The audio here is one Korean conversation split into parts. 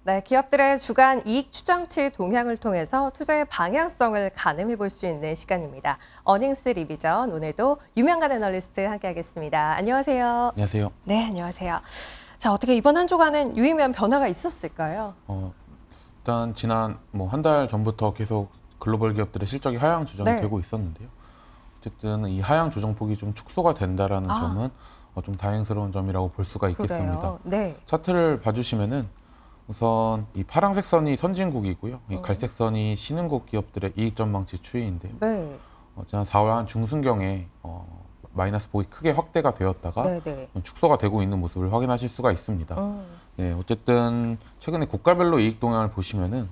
네, 기업들의 주간 이익 추정치 동향을 통해서 투자의 방향성을 가늠해 볼 수 있는 시간입니다. 어닝스 리비전, 오늘도 유명한 애널리스트 함께하겠습니다. 안녕하세요. 안녕하세요. 네, 안녕하세요. 자, 어떻게 이번 한 주간은 유의미한 변화가 있었을까요? 일단 지난 한 달 전부터 계속 글로벌 기업들의 실적이 하향 조정이 네. 되고 있었는데요. 어쨌든 이 하향 조정폭이 좀 축소가 된다라는 점은 좀 다행스러운 점이라고 볼 수가 있겠습니다. 그래요. 네. 차트를 봐주시면은 우선 이 파란색 선이 선진국이고요. 이 갈색 선이 신흥국 기업들의 이익 전망치 추이인데요. 네. 지난 4월 한 중순경에 마이너스 폭이 크게 확대가 되었다가 네, 네. 축소가 되고 있는 모습을 확인하실 수가 있습니다. 네, 어쨌든 최근에 국가별로 이익 동향을 보시면은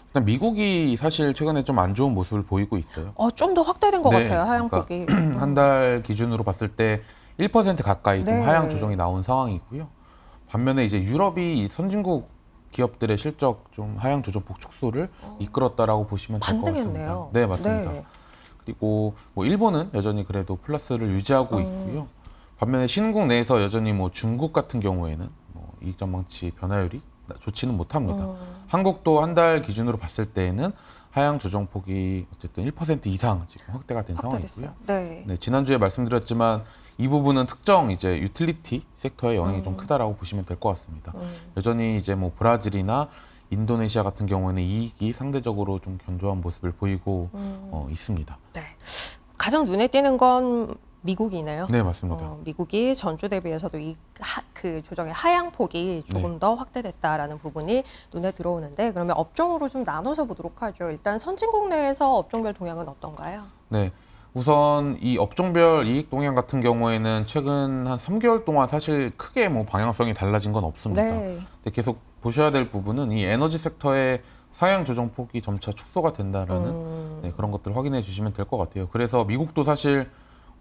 일단 미국이 사실 최근에 좀 안 좋은 모습을 보이고 있어요. 좀 더 확대된 것 네, 같아요, 하향폭이. 한 달 기준으로 봤을 때 1% 가까이 좀 네. 하향 조정이 나온 상황이고요. 반면에 이제 유럽이 이 선진국 기업들의 실적 좀 하향 조정폭 축소를 이끌었다라고 보시면 될 것 같습니다. 반등했네요. 네, 맞습니다. 네. 그리고 일본은 여전히 그래도 플러스를 유지하고 있고요. 반면에 신흥국 내에서 여전히 중국 같은 경우에는 이익 전망치 변화율이 좋지는 못합니다. 한국도 한 달 기준으로 봤을 때에는 하향 조정폭이 어쨌든 1% 이상 지금 확대가 된 확대됐어요. 상황이고요. 네. 네, 지난주에 말씀드렸지만 이 부분은 특정 이제 유틸리티 섹터의 영향이 좀 크다라고 보시면 될 것 같습니다. 여전히 이제 브라질이나 인도네시아 같은 경우에는 이익이 상대적으로 좀 견조한 모습을 보이고 있습니다. 네. 가장 눈에 띄는 건 미국이네요. 네, 맞습니다. 미국이 전주 대비해서도 그 조정의 하향폭이 조금 더 확대됐다라는 부분이 눈에 들어오는데, 그러면 업종으로 좀 나눠서 보도록 하죠. 일단 선진국 내에서 업종별 동향은 어떤가요? 네. 우선 이 업종별 이익 동향 같은 경우에는 최근 한 3개월 동안 사실 크게 방향성이 달라진 건 없습니다. 네. 근데 계속 보셔야 될 부분은 이 에너지 섹터의 상향 조정 폭이 점차 축소가 된다라는 그런 것들을 확인해 주시면 될 것 같아요. 그래서 미국도 사실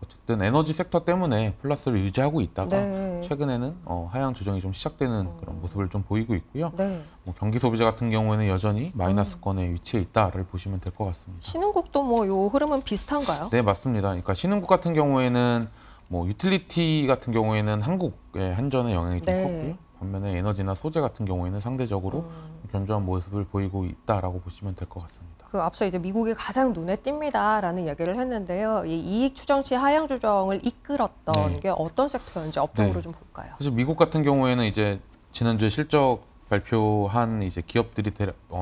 어쨌든 에너지 섹터 때문에 플러스를 유지하고 있다가 네. 최근에는 하향 조정이 좀 시작되는 그런 모습을 좀 보이고 있고요. 네. 경기 소비자 같은 경우에는 여전히 마이너스권에 위치해 있다를 보시면 될 것 같습니다. 신흥국도 요 흐름은 비슷한가요? 네, 맞습니다. 그러니까 신흥국 같은 경우에는 유틸리티 같은 경우에는 한국의 한전의 영향이 좀 네. 컸고요. 반면에 에너지나 소재 같은 경우에는 상대적으로 견조한 모습을 보이고 있다라고 보시면 될 것 같습니다. 그 앞서 이제 미국이 가장 눈에 띕니다라는 얘기를 했는데요. 이 이익 추정치 하향 조정을 이끌었던 네. 게 어떤 섹터였는지 업종으로 네. 좀 볼까요? 사실 미국 같은 경우에는 이제 지난주에 실적 발표한 이제 기업들이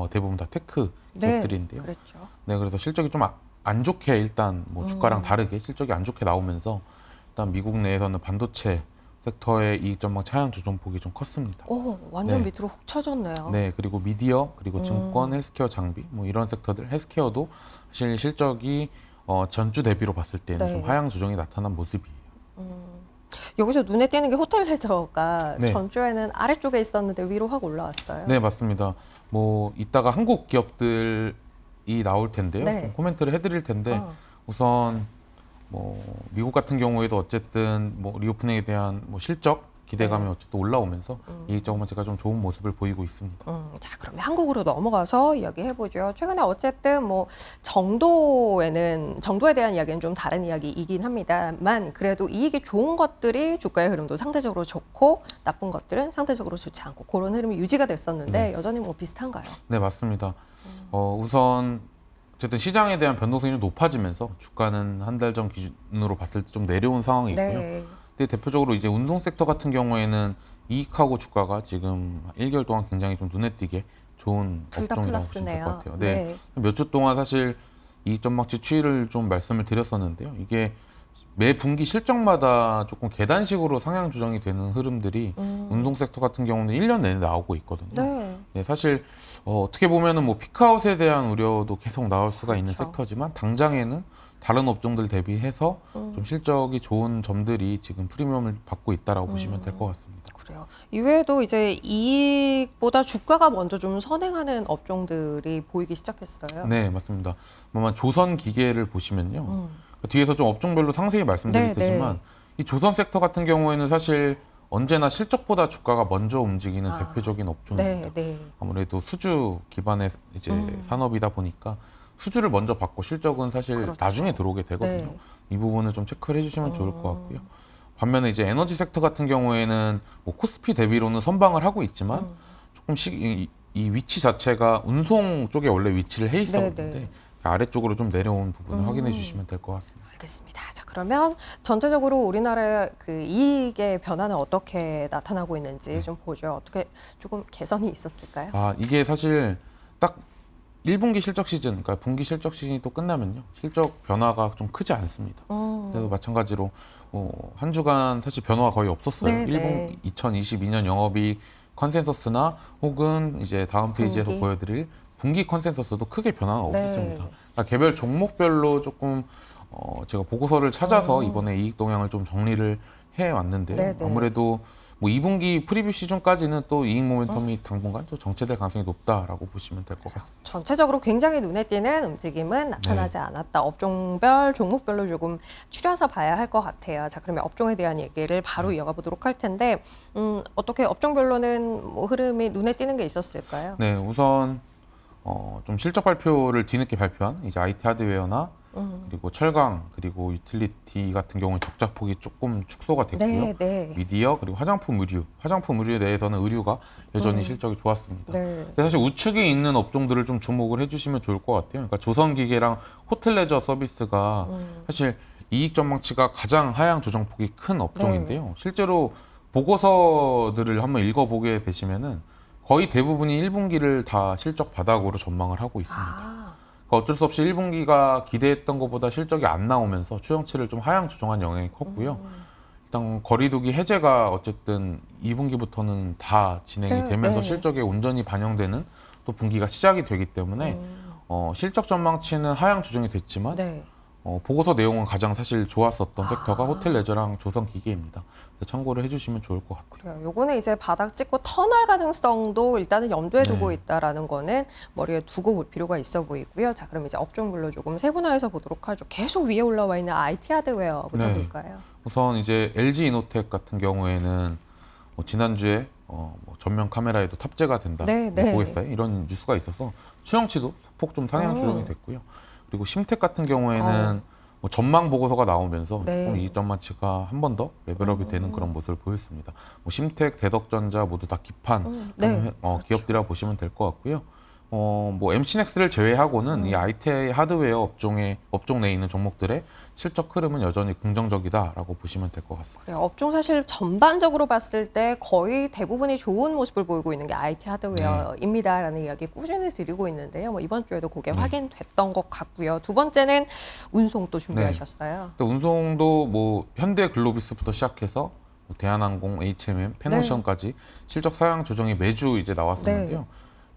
대부분 다 테크 기업들인데요. 그랬죠. 네, 그래서 실적이 좀 안 좋게 일단 주가랑 다르게 실적이 안 좋게 나오면서 일단 미국 내에서는 반도체 sek터의 이익 전망 하향 조정폭이 좀 컸습니다. 완전 네. 밑으로 훅 쳐졌네요. 네, 그리고 미디어, 그리고 증권, 헬스케어 장비 이런 섹터들, 헬스케어도 사실 실적이 전주 대비로 봤을 때는 네. 좀 하향 조정이 나타난 모습이에요. 여기서 눈에 띄는 게 호텔 레저가 네. 전주에는 아래쪽에 있었는데 위로 확 올라왔어요. 네, 맞습니다. 이따가 한국 기업들이 나올 텐데요. 네. 좀 코멘트를 해드릴 텐데 우선 미국 같은 경우에도 어쨌든 리오프닝에 대한 실적 기대감이 네. 어쨌든 올라오면서 이익 전망치가 좀 좋은 모습을 보이고 있습니다. 자, 그러면 한국으로 넘어가서 이야기해보죠. 최근에 어쨌든 정도에 대한 이야기는 좀 다른 이야기이긴 합니다만, 그래도 이익이 좋은 것들이 주가의 흐름도 상대적으로 좋고 나쁜 것들은 상대적으로 좋지 않고 그런 흐름이 유지가 됐었는데 여전히 비슷한가요? 네, 맞습니다. 우선 어쨌든 시장에 대한 변동성이 좀 높아지면서 주가는 한 달 전 기준으로 봤을 때 좀 내려온 상황이고요. 네. 근데 대표적으로 이제 운송 섹터 같은 경우에는 이익하고 주가가 지금 1개월 동안 굉장히 좀 눈에 띄게 좋은 둘 다 업종이라고 보시면 될 것 플러스네요. 같아요. 네. 몇 주 동안 사실 이익 전망치 추이를 좀 말씀을 드렸었는데요. 이게 매 분기 실적마다 조금 계단식으로 상향 조정이 되는 흐름들이 운송 섹터 같은 경우는 1년 내내 나오고 있거든요. 네. 네, 사실 어떻게 보면은 피크아웃에 대한 우려도 계속 나올 수가 있는 그렇죠. 섹터지만 당장에는 다른 업종들 대비해서 좀 실적이 좋은 점들이 지금 프리미엄을 받고 있다라고 보시면 될 것 같습니다. 그래요. 이외에도 이제 이익보다 주가가 먼저 좀 선행하는 업종들이 보이기 시작했어요. 네, 맞습니다. 조선 기계를 보시면요. 뒤에서 좀 업종별로 상세히 말씀드릴 네, 테지만 이 조선 섹터 같은 경우에는 사실 언제나 실적보다 주가가 먼저 움직이는 대표적인 업종입니다. 네. 아무래도 수주 기반의 이제 산업이다 보니까 수주를 먼저 받고 실적은 사실 그렇죠. 나중에 들어오게 되거든요. 네. 이 부분을 좀 체크를 해주시면 좋을 것 같고요. 반면에 이제 에너지 섹터 같은 경우에는 코스피 대비로는 선방을 하고 있지만 조금 이 위치 자체가 운송 쪽에 원래 위치를 해 있었는데 네네. 아래쪽으로 좀 내려온 부분을 확인해 주시면 될 것 같습니다. 알겠습니다. 자, 그러면 전체적으로 우리나라의 그 이익의 변화는 어떻게 나타나고 있는지 좀 보죠. 어떻게 조금 개선이 있었을까요? 아, 이게 사실 딱 1분기 실적 시즌, 그러니까 분기 실적 시즌이 또 끝나면요. 실적 변화가 좀 크지 않습니다. 그래도 마찬가지로 한 주간 사실 변화가 거의 없었어요. 네, 1분 네. 2022년 영업이익 컨센서스나 혹은 이제 다음 페이지에서 분기. 보여드릴 분기 컨센서스도 크게 변화는 네. 없었습니다. 그러니까 개별 종목별로 조금 제가 보고서를 찾아서 음. 이번에 이익 동향을 좀 정리를 해 왔는데요. 네, 네. 아무래도 뭐 2분기 프리뷰 시즌까지는 또 이익 모멘텀이 당분간 또 정체될 가능성이 높다라고 보시면 될 것 같습니다. 전체적으로 굉장히 눈에 띄는 움직임은 나타나지 않았다. 업종별, 종목별로 조금 추려서 봐야 할 것 같아요. 자, 그러면 업종에 대한 얘기를 바로 이어가 보도록 할 텐데, 어떻게 업종별로는 뭐 흐름이 눈에 띄는 게 있었을까요? 네, 우선 좀 실적 발표를 뒤늦게 발표한 이제 IT 하드웨어나 그리고 철강 그리고 유틸리티 같은 경우는 적자폭이 조금 축소가 됐고요. 네, 네. 미디어 그리고 화장품 의류에 대해서는 의류가 여전히 실적이 좋았습니다. 네. 근데 사실 우측에 있는 업종들을 좀 주목을 해주시면 좋을 것 같아요. 그러니까 조선기계랑 호텔 레저 서비스가 사실 이익 전망치가 가장 하향 조정폭이 큰 업종인데요. 실제로 보고서들을 한번 읽어보게 되시면은 거의 대부분이 1분기를 다 실적 바닥으로 전망을 하고 있습니다. 아, 그러니까 어쩔 수 없이 1분기가 기대했던 것보다 실적이 안 나오면서 추정치를 좀 하향 조정한 영향이 컸고요. 일단 거리두기 해제가 어쨌든 2분기부터는 다 진행이 네, 되면서 네. 실적에 온전히 반영되는 또 분기가 시작이 되기 때문에 실적 전망치는 하향 조정이 됐지만 네. 보고서 내용은 가장 사실 좋았었던 아. 섹터가 호텔 레저랑 조선 기계입니다. 참고를 해주시면 좋을 것 같고요. 그래요. 요거는 이제 바닥 찍고 터널 가능성도 일단은 염두에 두고 네. 있다라는 거는 머리에 두고 볼 필요가 있어 보이고요. 자, 그럼 이제 업종별로 조금 세분화해서 보도록 하죠. 계속 위에 올라와 있는 IT 하드웨어부터 네. 볼까요? 우선 이제 LG 이노텍 같은 경우에는 지난주에 뭐 전면 카메라에도 탑재가 된다. 네, 뭐 네. 보겠어요? 이런 뉴스가 있어서 추정치도 소폭 좀 상향 조정이 됐고요. 그리고 심텍 같은 어. 경우에는 뭐 전망 보고서가 나오면서 네. 조금 이익 전망치가 한 번 더 레벨업이 되는 그런 모습을 보였습니다. 뭐 심텍, 대덕전자 모두 다 기판 네. 기업들이라 보시면 될 것 같고요. 뭐 MC넥스를 제외하고는 이 IT 하드웨어 업종 내에 있는 종목들의 실적 흐름은 여전히 긍정적이다라고 보시면 될 것 같습니다. 그래요. 업종 사실 전반적으로 봤을 때 거의 대부분이 좋은 모습을 보이고 있는 게 IT 하드웨어입니다라는 이야기 꾸준히 드리고 있는데요. 뭐 이번 주에도 그게 네. 확인됐던 것 같고요. 두 번째는 운송 또 준비하셨어요. 근데 운송도 뭐 현대글로비스부터 시작해서 뭐 대한항공, HMM, 페노션까지 실적 상향 조정이 매주 이제 나왔었는데요.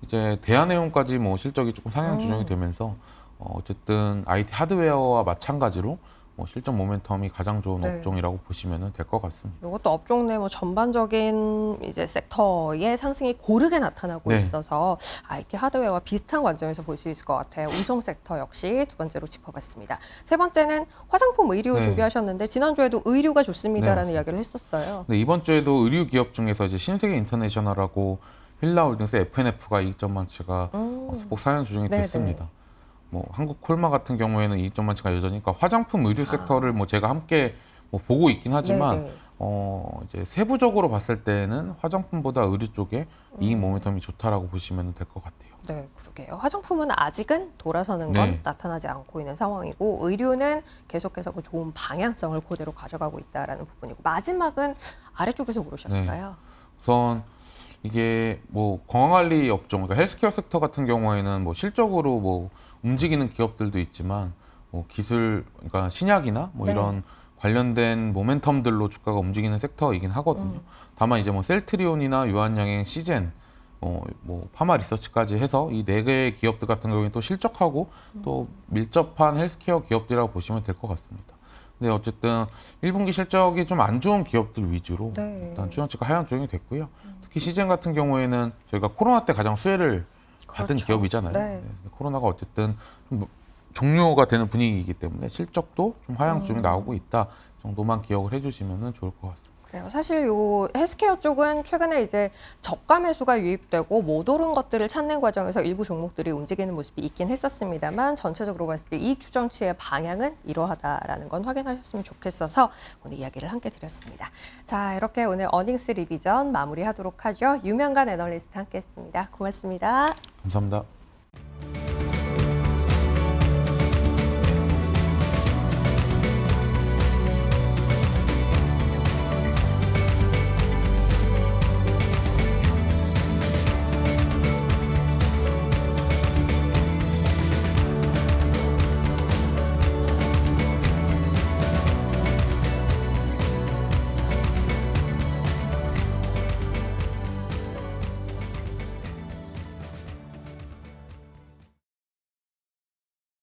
이제 대한해운까지 뭐 실적이 조금 상향 조정이 되면서 어쨌든 IT 하드웨어와 마찬가지로 뭐 실적 모멘텀이 가장 좋은 네. 업종이라고 보시면 될 것 같습니다. 이것도 업종 내 뭐 전반적인 이제 섹터의 상승이 고르게 나타나고 네. 있어서 IT 하드웨어와 비슷한 관점에서 볼 수 있을 것 같아요. 운송 섹터 역시 두 번째로 짚어봤습니다. 세 번째는 화장품 의류 네. 준비하셨는데 지난주에도 의류가 좋습니다라는 네, 이야기를 했었어요. 근데 이번 주에도 의류 기업 중에서 이제 신세계 인터내셔널하고 휠라홀딩스 FNF가 이익 전망치가 소폭 상향 조정이 네네. 됐습니다. 뭐 한국 콜마 같은 경우에는 이익 전망치가 여전히, 그러니까 화장품 의류 섹터를 뭐 제가 함께 뭐 보고 있긴 하지만 네네. 이제 세부적으로 봤을 때는 화장품보다 의류 쪽에 이익 모멘텀이 좋다라고 보시면 될 것 같아요. 네, 그러게요. 화장품은 아직은 돌아서는 건 네. 나타나지 않고 있는 상황이고 의류는 계속해서 그 좋은 방향성을 그대로 가져가고 있다라는 부분이고 마지막은 아래쪽에서 고르셨어요. 우선 이게 뭐 건강관리 업종, 그러니까 헬스케어 섹터 같은 경우에는 뭐 실적으로 뭐 움직이는 기업들도 있지만 뭐 기술, 그러니까 신약이나 뭐 네. 이런 관련된 모멘텀들로 주가가 움직이는 섹터이긴 하거든요. 다만 이제 뭐 셀트리온이나 유한양행, 시젠, 뭐 파마 리서치까지 해서 이 네 개의 기업들 같은 경우에는 또 실적하고 또 밀접한 헬스케어 기업들이라고 보시면 될 것 같습니다. 근데 어쨌든 1분기 실적이 좀 안 좋은 기업들 위주로 네. 일단 추정치가 하향 조정이 됐고요. 특히 시젠 같은 경우에는 저희가 코로나 때 가장 수혜를 받은 그렇죠. 기업이잖아요. 네. 네, 코로나가 어쨌든 좀 종료가 되는 분위기이기 때문에 실적도 좀 하향 조정이 나오고 있다 정도만 기억을 해주시면 좋을 것 같습니다. 그래요. 사실 요 헬스케어 쪽은 최근에 이제 저가 매수가 유입되고 못 오른 것들을 찾는 과정에서 일부 종목들이 움직이는 모습이 있긴 했었습니다만 전체적으로 봤을 때 이익 추정치의 방향은 이러하다라는 건 확인하셨으면 좋겠어서 오늘 이야기를 함께 드렸습니다. 자, 이렇게 오늘 어닝스 리비전 마무리하도록 하죠. 유명관 애널리스트 함께했습니다. 고맙습니다. 감사합니다.